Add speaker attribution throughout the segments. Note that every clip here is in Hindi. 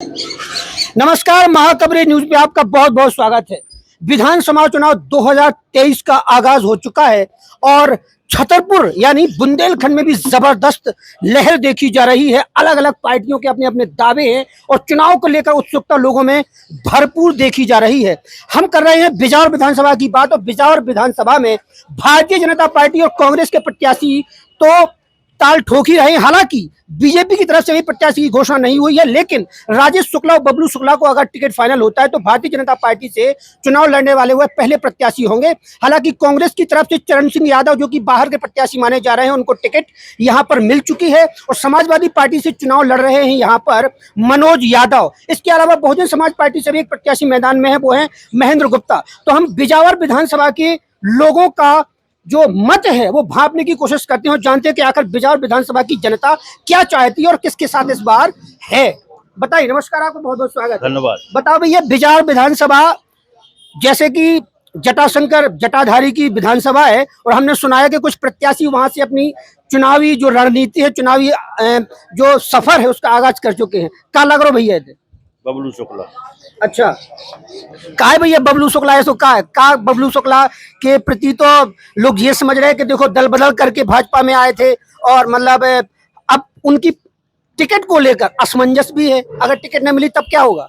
Speaker 1: नमस्कार, महाकवरेज न्यूज पे आपका बहुत बहुत स्वागत है। विधानसभा चुनाव 2023 का आगाज हो चुका है और छतरपुर यानी बुंदेलखंड में भी जबरदस्त लहर देखी जा रही है। अलग अलग पार्टियों के अपने अपने दावे हैं और चुनाव को लेकर उत्सुकता लोगों में भरपूर देखी जा रही है। हम कर रहे हैं बिजौर विधानसभा की बात और बिजौर विधानसभा में भारतीय जनता पार्टी और कांग्रेस के प्रत्याशी तो ताल ठोक ही रहे हैं। हालांकि बीजेपी की तरफ से भी प्रत्याशी की घोषणा नहीं हुई है, लेकिन राजेश शुक्ला और बबलू शुक्ला को अगर टिकट फाइनल होता है तो भारतीय जनता पार्टी से चुनाव लड़ने वाले हुए पहले प्रत्याशी होंगे। हालांकि कांग्रेस की तरफ से चरण सिंह यादव जो कि बाहर के प्रत्याशी माने जा रहे हैं, उनको टिकट यहां पर मिल चुकी है और समाजवादी पार्टी से चुनाव लड़ रहे हैं यहां पर मनोज यादव। इसके अलावा बहुजन समाज पार्टी से भी एक प्रत्याशी मैदान में है, वो है महेंद्र गुप्ता। तो हम बिजौर विधानसभा के लोगों का जो मत है वो भांपने की कोशिश करते हैं और जानते हैं कि आखिर बिजौर विधानसभा की जनता क्या चाहती है और किसके साथ इस बार है। बताइए। नमस्कार, आपको बहुत बहुत स्वागत है।
Speaker 2: धन्यवाद।
Speaker 1: बताओ भैया, बिजौर विधानसभा जैसे कि जटाशंकर जटाधारी की विधानसभा है और हमने सुना है कि कुछ प्रत्याशी वहां से अपनी चुनावी जो रणनीति है, चुनावी जो सफर है उसका आगाज कर चुके हैं। क्या लग रहा भैया?
Speaker 2: बबलू शुक्ला।
Speaker 1: अच्छा, का है भैया बबलू शुक्ला है? तो का बबलू शुक्ला के प्रति तो लोग ये समझ रहे हैं कि देखो दल बदल करके भाजपा में आए थे और मतलब अब उनकी टिकट को लेकर असमंजस भी है। अगर टिकट न मिली तब क्या होगा?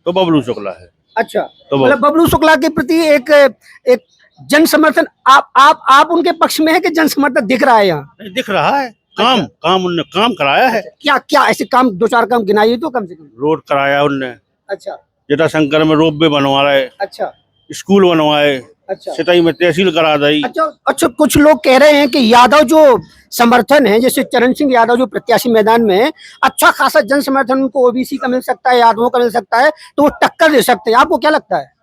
Speaker 2: तो बबलू शुक्ला है।
Speaker 1: अच्छा,
Speaker 2: तो
Speaker 1: मतलब बबलू शुक्ला के प्रति एक जन समर्थन आप उनके पक्ष में है कि जन समर्थन दिख रहा है यहाँ?
Speaker 2: नहीं दिख रहा है। काम उनने काम कराया है।
Speaker 1: क्या क्या ऐसे काम, दो चार काम गिनाइए तो कम से कम।
Speaker 2: रोड कराया उनने।
Speaker 1: अच्छा।
Speaker 2: जटाशंकर में रोपवे बनवा रहे।
Speaker 1: अच्छा।
Speaker 2: स्कूल बनवाए।
Speaker 1: अच्छा।
Speaker 2: सिटाई में तहसील करा दी।
Speaker 1: अच्छा, कुछ लोग कह रहे हैं कि यादव जो समर्थन है, जैसे चरण सिंह यादव जो प्रत्याशी मैदान में है, अच्छा खासा जन समर्थन उनको ओबीसी का मिल सकता है, यादवों का मिल सकता है, तो वो टक्कर दे सकते हैं। आपको क्या लगता है?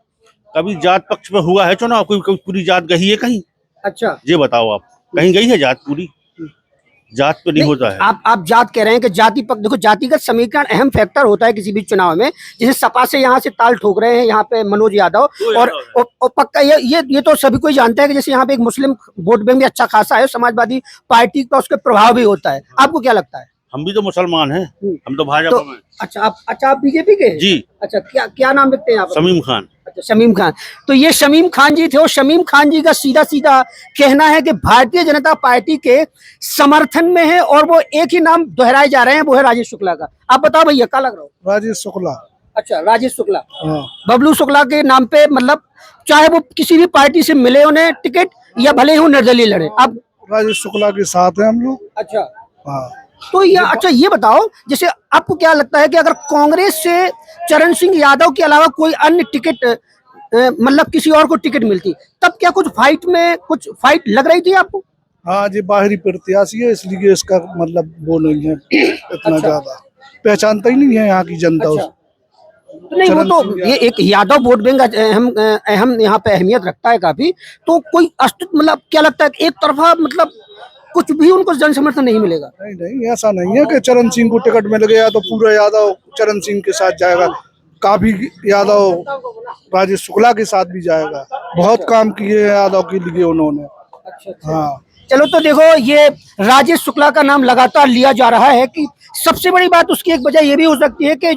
Speaker 2: कभी जात पक्ष में हुआ है चुनाव? कोई पूरी जात गई है कहीं?
Speaker 1: अच्छा,
Speaker 2: ये बताओ, आप कहीं गई है जात? पूरी जात पे नहीं होता है।
Speaker 1: आप जात कह रहे हैं कि जाति पक्ष, देखो जातिगत समीकरण अहम फैक्टर होता है किसी भी चुनाव में। जैसे सपा से यहाँ से ताल ठोक रहे हैं यहाँ पे मनोज यादव और पक्का ये तो सभी कोई जानता है कि जैसे यहाँ पे एक मुस्लिम वोट बैंक भी अच्छा खासा है, समाजवादी पार्टी का उसके प्रभाव भी होता है। आपको क्या लगता है?
Speaker 2: हम भी तो मुसलमान हैं, हम तो भाजपा में।
Speaker 1: अच्छा, आप बीजेपी के? जी। अच्छा, क्या नाम लिखते हैं आप?
Speaker 2: शमीम खान।
Speaker 1: अच्छा, शमीम खान। तो ये शमीम खान जी थे और शमीम खान जी का सीधा सीधा कहना है कि भारतीय जनता पार्टी के समर्थन में है और वो एक ही नाम दोहराए जा रहे हैं, वो है राजेश शुक्ला का। आप बताओ भैया, क्या लग रहा हो?
Speaker 3: राजेश शुक्ला।
Speaker 1: अच्छा, राजेश शुक्ला।
Speaker 3: हाँ।
Speaker 1: बबलू शुक्ला के नाम पे, मतलब चाहे वो किसी भी पार्टी से मिले उन्हें टिकट या भले ही वो निर्दलीय लड़े, आप
Speaker 3: राजेश शुक्ला के साथ हैं हम लोग।
Speaker 1: अच्छा।
Speaker 3: हाँ।
Speaker 1: तो ये बताओ, जैसे आपको क्या लगता है कि अगर कांग्रेस से चरण सिंह यादव के अलावा कोई अन्य टिकट मतलब किसी और को टिकट मिलती, तब क्या कुछ फाइट लग रही थी आपको?
Speaker 3: हाँ जी, बाहरी प्रत्याशी है इसलिए इसका मतलब वो नहीं है इतना ज्यादा पहचानता ही नहीं है यहाँ की जनता।
Speaker 1: अच्छा। तो नहीं, वो तो ये एक यादव वोट बैंक अहम यहाँ पे अहमियत रखता है काफी। तो कोई मतलब क्या लगता है कि एक तरफा मतलब कुछ भी उनको जन समर्थन नहीं मिलेगा?
Speaker 3: नहीं, ऐसा नहीं है कि चरण सिंह को टिकट मिल गया तो पूरा यादव चरण सिंह के साथ जाएगा। काफी यादव राजेश शुक्ला के साथ भी जाएगा। बहुत काम किए यादव के लिए उन्होंने।
Speaker 1: अच्छा।
Speaker 3: हाँ।
Speaker 1: चलो, तो देखो ये राजेश शुक्ला का नाम लगातार लिया जा रहा है कि सबसे बड़ी बात उसकी एक वजह ये भी हो सकती है कि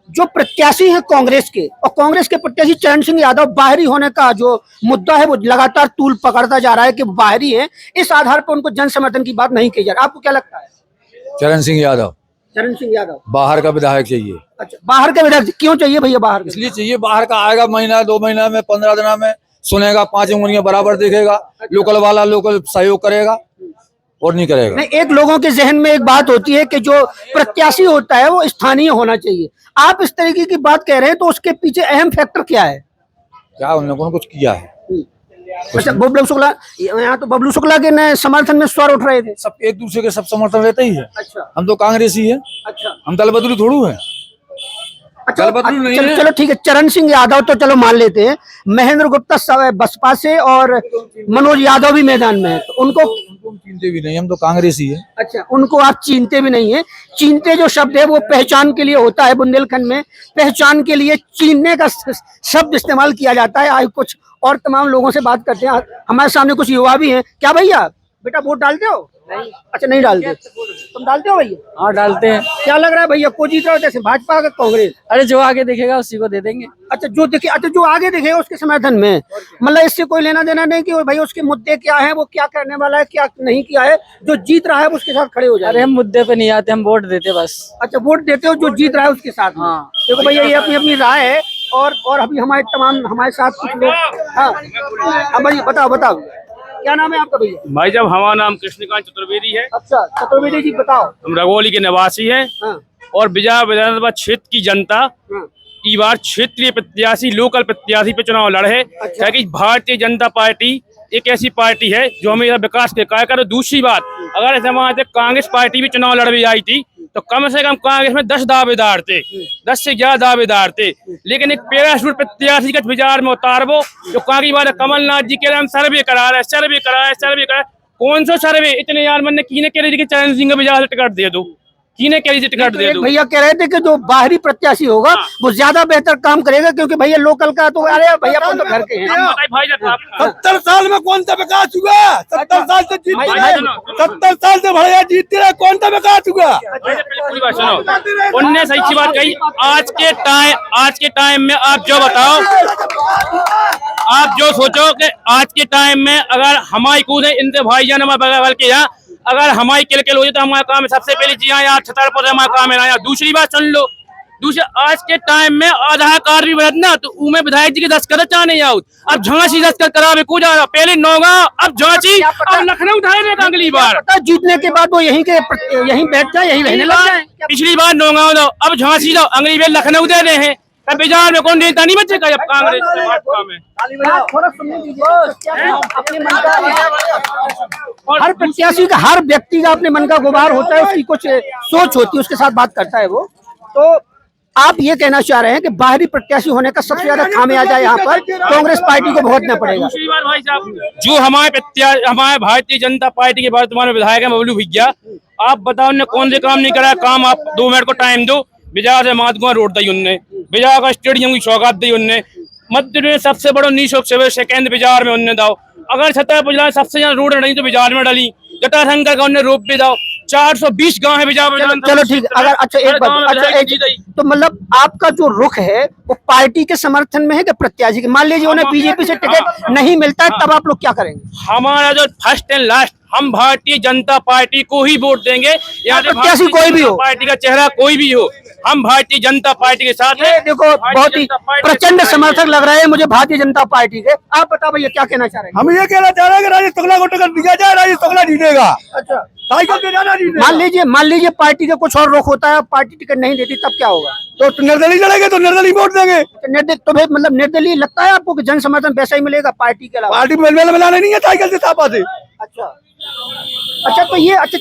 Speaker 1: जो प्रत्याशी हैं कांग्रेस के और कांग्रेस के प्रत्याशी चरण सिंह यादव बाहरी होने का जो मुद्दा है वो लगातार तूल पकड़ता जा रहा है कि वो बाहरी है। इस आधार पर उनको जन समर्थन की बात नहीं की जा रही। आपको क्या लगता है?
Speaker 4: चरण सिंह यादव
Speaker 1: बाहर
Speaker 4: का विधायक चाहिए।
Speaker 1: अच्छा, बाहर का विधायक क्यों चाहिए भैया? बाहर
Speaker 4: इसलिए चाहिए, बाहर का आएगा महीना 2 महीना में 15 दिन में सुनेगा, 5 उंगलियां बराबर देखेगा। लोकल वाला लोकल सहयोग करेगा और नहीं करेगा।
Speaker 1: नहीं, एक लोगों के जहन में एक बात होती है कि जो प्रत्याशी होता है वो स्थानीय होना चाहिए। आप इस तरीके की बात कह रहे हैं तो उसके पीछे अहम फैक्टर क्या है?
Speaker 4: क्या उन लोगों ने कुछ किया है?
Speaker 1: अच्छा, बबलू शुक्ला, यहाँ तो बबलू शुक्ला के समर्थन में स्वर उठ रहे थे।
Speaker 4: सब एक दूसरे के सब समर्थन रहते ही है।
Speaker 1: अच्छा।
Speaker 4: हम तो कांग्रेसी है।
Speaker 1: अच्छा।
Speaker 4: हम दल बदलू थोड़ू है।
Speaker 1: अच्छा, चलो ठीक है, चरण सिंह यादव तो चलो मान लेते हैं, महेंद्र गुप्ता बसपा से और मनोज यादव भी मैदान में है, तो उनको
Speaker 4: चिंते भी नहीं, हम तो कांग्रेसी है।
Speaker 1: अच्छा, उनको आप चीनते भी नहीं है? चीनते जो शब्द है वो पहचान के लिए होता है। बुंदेलखंड में पहचान के लिए चीनने का शब्द इस्तेमाल किया जाता है। आज कुछ और तमाम लोगों से बात करते हैं। हमारे सामने कुछ युवा भी हैं। क्या भैया बेटा वोट डालते हो? नहीं। अच्छा नहीं डालते, तुम डालते हो भैया?
Speaker 5: हाँ डालते हैं।
Speaker 1: क्या लग रहा है भैया, को जीत रहा है जैसे, भाजपा का कांग्रेस?
Speaker 5: अरे जो आगे दिखेगा उसी को दे देंगे।
Speaker 1: अच्छा जो दिखे, अच्छा जो आगे दिखेगा उसके समर्थन में, मतलब इससे कोई लेना देना नहीं कि भाई उसके मुद्दे क्या है, वो क्या करने वाला है, क्या नहीं किया है, जो जीत रहा है उसके साथ खड़े हो जाए।
Speaker 5: अरे हम मुद्दे पे नहीं आते, हम वोट देते बस।
Speaker 1: अच्छा वोट देते हो जो जीत रहा है उसके साथ में।
Speaker 5: हाँ।
Speaker 1: देखो भैया ये अपनी अपनी राय है, और अभी हमारे साथ कुछ लोग। हाँ अब भैया बताओ क्या नाम है आपका भैया?
Speaker 6: भाई जब हमारा नाम कृष्णकांत चतुर्वेदी है,
Speaker 1: अच्छा चतुर्वेदी जी बताओ।
Speaker 6: हम रगौली के निवासी हैं
Speaker 1: हाँ
Speaker 6: और बिजय विधानसभा क्षेत्र की जनता
Speaker 1: हाँ
Speaker 6: इस बार क्षेत्रीय प्रत्याशी, लोकल प्रत्याशी पे चुनाव लड़े।
Speaker 1: अच्छा।
Speaker 6: कि भारतीय जनता पार्टी एक ऐसी पार्टी है जो हमेशा विकास के कार्य करे। दूसरी बात, अगर ऐसे हमारे कांग्रेस पार्टी भी चुनाव लड़ भी आई थी तो कम से कम कांग्रेस में 10 दावेदार थे, 10 से 11 दावेदार थे, लेकिन एक पैराशूट प्रत्याशी का बाजार में उतारबो जो कांग्रेस वाले कमलनाथ जी के हम सर्वे करा रहे। कौन सा सर्वे? इतने यार मन ने कीने कह रही थी चरण सिंह का बाजार टिकट दे दो, कीने कह रही थी टिकट दे दो।
Speaker 1: भैया कह रहे थे कि जो बाहरी प्रत्याशी होगा वो ज्यादा बेहतर काम करेगा, क्योंकि भैया लोकल का तो, अरे भैया अपन तो घर के हैं।
Speaker 6: हम बताइए भाई साहब,
Speaker 3: 70 साल में कौन सा विकास हुआ? 70 साल से जीतते रहे, 70 साल से भैया जीतते रहे, कौन सा विकास हुआ?
Speaker 6: पूरी बात सुनो, उनने सही बात कही। आज के टाइम में आप जो बताओ, आप जो सोचो कि आज के टाइम में अगर हमारी कूद इनसे भाईजान हमारे बगल के यहाँ अगर हमारी किलकिल हो जाए तो हमारा काम है सबसे पहले जी यहाँ छतरपुर हमारा काम है यहाँ। दूसरी बात सुन लो, आज के टाइम में आधार कार्ड भी बदलना तो उमे विधायक जी के दस्तखत चाहने जाओ, अब झांसी दस्तखत करावे को जा रहा, पहले नौगांव अब झांसी अब लखनऊ उठाए अगली बार।
Speaker 1: जीतने के बाद वो यहीं बैठ जाए, यहीं रहने लग जाए।
Speaker 6: पिछली बार नौगांव दो, अब झांसी दो, अगली बार लखनऊ दे रहे हैं। अब बिहार में कौन नेता नहीं बचेगा जब कांग्रेस से भाजपा में।
Speaker 1: थोड़ा सुनने दीजिए, अपने मन का हर प्रत्याशी का, हर व्यक्ति का अपने मन का गुबार होता है, उसकी कुछ सोच होती है, उसके साथ बात करता है वो। तो आप ये कहना चाह रहे हैं कि बाहरी प्रत्याशी होने का सबसे ज्यादा खामियाजा यहाँ पर कांग्रेस पार्टी को भुगतना पड़ेगा।
Speaker 6: दूसरी बार भाई साहब, जो हमारे भारतीय जनता पार्टी के वर्तमान विधायक है बबलू भैया, आप बताओ उन्होंने कौन से काम नहीं करा? काम आप 2 मिनट को टाइम दो, बिजय से माधगुआ रोड दी उनने, बिजय का स्टेडियम की सौगात दी उनने, मध्य में सबसे बड़ा नीशोक सेकंड बाजार में उनने दाओ। अगर छतरपुर जिला सबसे ज्यादा रोड नहीं तो बाजार में डाली, जटाशंकर का उन्हें रोप भी दाओ। 420 गांव है बिजय।
Speaker 1: चलो ठीक, अगर अच्छा एक बात, अच्छा तो मतलब आपका जो रुख है वो पार्टी के समर्थन में है कि प्रत्याशी के? मान लीजिए उन्हें बीजेपी से टिकट नहीं मिलता है, तब आप लोग क्या करेंगे?
Speaker 6: हमारा जो फर्स्ट एंड लास्ट, हम भारतीय जनता पार्टी को ही वोट देंगे, या
Speaker 1: प्रत्याशी कोई भी हो,
Speaker 6: पार्टी का चेहरा कोई भी हो, हम भारतीय जनता पार्टी के साथ हैं।
Speaker 1: देखो बहुत ही प्रचंड समर्थक लग रहे हैं मुझे भारतीय जनता पार्टी के। आप बताओ भैया क्या कहना चाह रहे हैं?
Speaker 3: हम ये कहना चाह रहे हैं कि राजेश शुक्ला को टिकट दिया जाए, राजेश शुक्ला जीतेगा।
Speaker 1: अच्छा
Speaker 3: साइकिल पे जाना जीतेगा।
Speaker 1: मान लीजिए पार्टी का कुछ और रुख होता है, पार्टी टिकट नहीं देती, तब क्या होगा?
Speaker 3: तो निर्दलीय लड़ेंगे, तो निर्दलीय वोट देंगे।
Speaker 1: तो भाई मतलब निर्दलीय लगता है आपको कि जन समर्थन वैसा ही मिलेगा पार्टी के अलावा?
Speaker 3: पार्टी में मिलाने नहीं है साइकिल से छापा से।
Speaker 1: अच्छा तो ये, अच्छा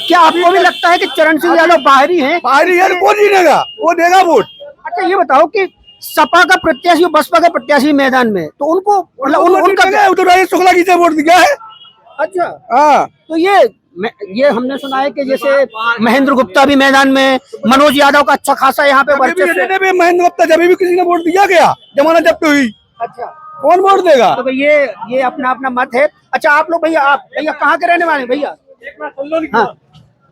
Speaker 1: क्या आपको भी लगता है कि चरण सिंह यादव बाहरी हैं?
Speaker 3: बाहरी है, वो जीतेगा, वो देगा वोट।
Speaker 1: अच्छा ये बताओ कि सपा का प्रत्याशी और बसपा का प्रत्याशी मैदान में, तो उनको मतलब उनका
Speaker 3: तो राजेश शुक्ला की वोट दिया है।
Speaker 1: अच्छा
Speaker 3: हाँ,
Speaker 1: तो ये हमने सुना है कि जैसे महेंद्र गुप्ता भी मैदान में, मनोज यादव का अच्छा खासा यहाँ पे वर्चस्व है।
Speaker 3: महेंद्र गुप्ता जब भी किसी ने वोट दिया गया, जमाना जब्त हुई,
Speaker 1: अच्छा
Speaker 3: कौन वोट देगा?
Speaker 1: तो ये अपना अपना मत है। अच्छा आप लोग भैया कहाँ के रहने वाले हैं भैया? हाँ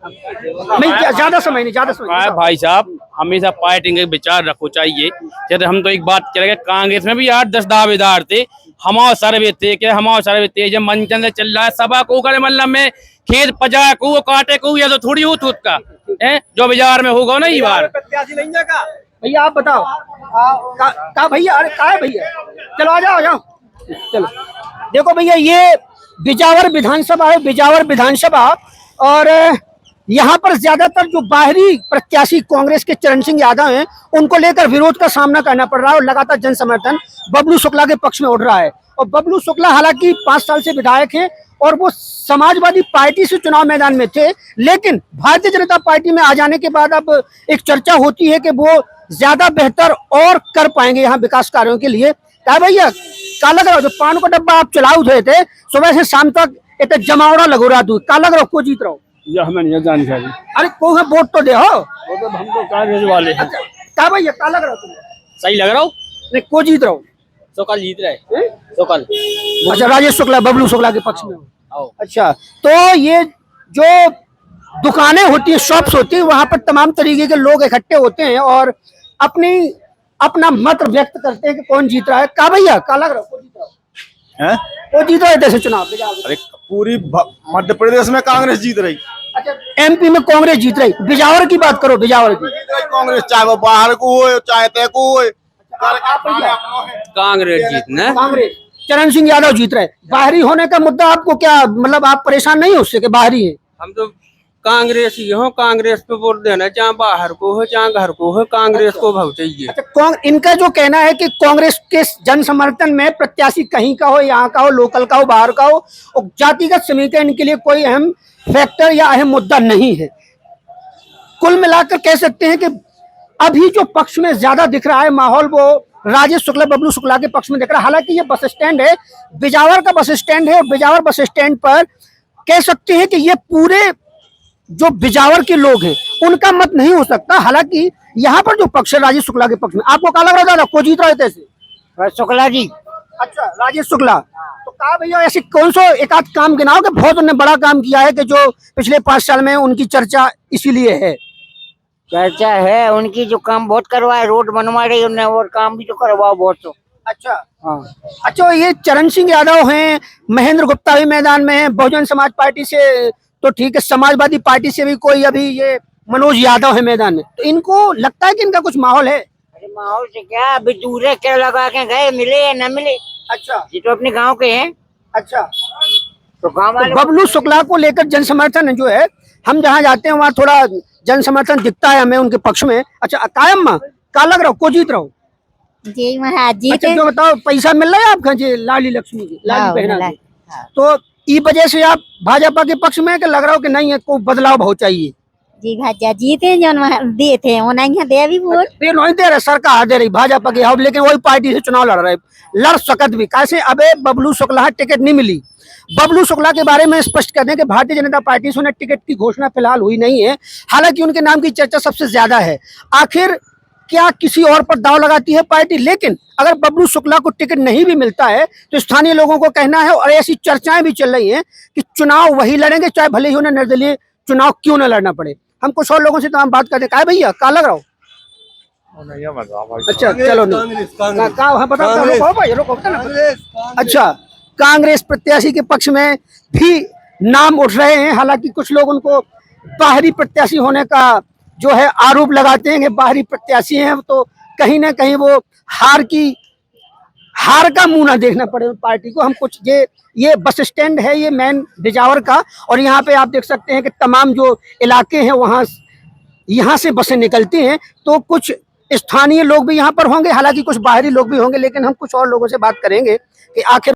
Speaker 1: नहीं, ज्यादा समय नहीं।
Speaker 6: भाई साहब हमेशा पार्टी के विचार रखो चाहिए। जैसे हम तो एक बात करेंगे, कांग्रेस में भी 8-10 दावेदार थे, हमारे सर्वे थे जब मंचन से चल रहा है सभा को करे, मतलब में खेत पजा को काटे को, या तो थोड़ी हो तो उसका है जो बाजार में होगा ना ये बार।
Speaker 1: भैया आप बताओ का भैया? अरे का है भैया, चलो आ जाओ चलो। देखो भैया ये बिजावर विधानसभा है, बिजावर विधानसभा, और यहाँ पर ज्यादातर जो बाहरी प्रत्याशी कांग्रेस के चरण सिंह यादव हैं उनको लेकर विरोध का सामना करना पड़ रहा है, और लगातार जन समर्थन बबलू शुक्ला के पक्ष में उठ रहा है। और बबलू शुक्ला हालांकि 5 साल से विधायक हैं और वो समाजवादी पार्टी से चुनाव मैदान में थे, लेकिन भारतीय जनता पार्टी में आ जाने के बाद अब एक चर्चा होती है कि वो ज्यादा बेहतर और कर पाएंगे यहाँ विकास कार्यों के लिए। क्या भैया का लग रहा हो, जो पान का डब्बा आप चलाऊ थे सुबह से शाम तक एक जमावड़ा लगो रहा दूध, का लग रहा हो को जीत रहा हो?
Speaker 6: हमें नहीं जानकारी।
Speaker 1: अरे को वोट तो दे हो,
Speaker 6: हम तो कांग्रेस वाले हैं।
Speaker 1: क्या भैया का लग रहा हो तुम्हें?
Speaker 6: सही लग रहा हो?
Speaker 1: नहीं को जीत रहा हो?
Speaker 6: शुक्ला जीत रहे, शुक्ला।
Speaker 1: अच्छा राजेश शुक्ला बबलू शुक्ला के पक्ष में हो? अच्छा, तो ये जो दुकानें होती है, शॉप्स होती है, वहां पर तमाम तरीके के लोग इकट्ठे होते हैं और अपना मत व्यक्त करते हैं कि कौन जीत रहा है। का भैया का लग रहा है, कौन जीत रहा है?
Speaker 2: हैं?
Speaker 1: वो जीत रहे थे चुनाव बिहार में।
Speaker 2: अरे पूरी मध्य प्रदेश में कांग्रेस जीत रही।
Speaker 1: अच्छा, एमपी में कांग्रेस जीत रही। बिजावर की बात करो, बिजावर की।
Speaker 2: जीत रही कांग्रेस, चाहे वो बाहर को हो चाहे तय को हो।
Speaker 6: कांग्रेस जीतना।
Speaker 1: कांग्रेस, चरण सिंह यादव जीत रहे। बाहरी होने का मुद्दा आपको क्या, मतलब आप परेशान नहीं हो उससे कि बाहरी है?
Speaker 6: हम तो कांग्रेस ही हो, कांग्रेस पे वोट देना, चाहे बाहर को हो चाहे घर को हो, कांग्रेस को भाव चाहिए।
Speaker 1: अच्छा, इनका जो कहना है कि कांग्रेस के जन समर्थन में प्रत्याशी कहीं का हो, यहाँ का हो, लोकल का हो, बाहर का हो, और जातिगत समीकरण इनके लिए कोई अहम फैक्टर या अहम मुद्दा नहीं है। कुल मिलाकर कह सकते हैं कि अभी जो पक्ष में ज्यादा दिख रहा है माहौल, वो राजेश शुक्ला, बबलू शुक्ला के पक्ष में दिख रहा है। हालांकि ये बस स्टैंड है, बिजावर का बस स्टैंड है, और बिजावर बस स्टैंड पर कह सकते हैं कि ये पूरे जो बिजावर के लोग हैं उनका मत नहीं हो सकता। हालांकि यहाँ पर जो पक्ष है राजेश शुक्ला के पक्ष में, आपको क्या लग रहा था, को जीत रहे थे ऐसे?
Speaker 5: शुक्ला जी।
Speaker 1: अच्छा, राजेश शुक्ला। तो कहा भैया ऐसे कौन सा एक आध काम गिनाओ कि बहुत उन्होंने बड़ा काम किया है कि जो पिछले 5 साल में उनकी चर्चा इसीलिए है?
Speaker 7: चर्चा है उनकी, जो काम बहुत करवाए, रोड बनवा रही उन्होंने, और काम भी तो करवाओ बहुत। तो
Speaker 1: अच्छा,
Speaker 7: हाँ,
Speaker 1: अच्छा, ये चरण सिंह यादव हैं, महेंद्र गुप्ता भी मैदान में है, बहुजन समाज पार्टी से तो ठीक है, समाजवादी पार्टी से भी कोई अभी ये मनोज यादव है मैदान में, तो इनको लगता है कि इनका कुछ माहौल है?
Speaker 7: अरे माहौल से क्या, अभी दूर है, क्या लगा के गए, मिले या न मिले।
Speaker 1: अच्छा,
Speaker 7: ये तो अपने गांव के हैं,
Speaker 1: अच्छा,
Speaker 7: तो गांव वाले
Speaker 1: तो बबलू शुक्ला को लेकर जन समर्थन जो है, हम जहाँ जाते हैं वहाँ थोड़ा जन समर्थन दिखता है हमें उनके पक्ष में। अच्छा, कायम माँ का लग रहा हो, को जीत रहा हो?
Speaker 8: जी महाराज जी।
Speaker 1: अच्छा, जो बताओ, पैसा मिल रहा है आपका जी लाली लक्ष्मी की, लाली बहना की? तो ई वजह से आप भाजपा के पक्ष में कि लग रहा हो कि नहीं है, कोई बदलाव बहुत चाहिए?
Speaker 8: जी भाजा जीते जो दिए थे वो नहीं दे अभी वोट।
Speaker 1: ये नहीं दे रहे, सरकार दे रही भाजपा की, अब लेकिन वही पार्टी से चुनाव लड़ रहे, लड़ सकत भी कैसे? अबे बबलू शुक्ला टिकट नहीं मिली। बबलू शुक्ला के बारे में स्पष्ट कर दें कि भारतीय जनता पार्टी से उन्हें टिकट की घोषणा फिलहाल हुई नहीं है, हालांकि उनके नाम की चर्चा सबसे ज्यादा है। आखिर क्या किसी और पर दाव लगाती है पार्टी? लेकिन अगर बबलू शुक्ला को टिकट नहीं भी मिलता है तो स्थानीय लोगों को कहना है, और ऐसी चर्चाएं भी चल रही हैं कि चुनाव वही लड़ेंगे, चाहे भले ही उन्हें निर्दलीय चुनाव क्यों न लड़ना पड़े। हम कुछ और लोगों से तो हम बात करते हैं। भैया का लग रहा हो? अच्छा, चलो अच्छा, कांग्रेस प्रत्याशी के पक्ष में भी नाम उठ रहे हैं। हालांकि कुछ लोग उनको बाहरी प्रत्याशी होने का जो है आरोप लगाते हैं कि बाहरी प्रत्याशी हैं, तो कहीं ना कहीं वो हार का मुंह ना देखना पड़े पार्टी को। हम कुछ ये बस स्टैंड है, ये मेन बिजावर का, और यहाँ पे आप देख सकते हैं कि तमाम जो इलाके हैं वहाँ यहाँ से बसें निकलती हैं, तो कुछ स्थानीय लोग भी यहाँ पर होंगे, हालांकि कुछ बाहरी लोग भी होंगे। लेकिन हम कुछ और लोगों से बात करेंगे कि आखिर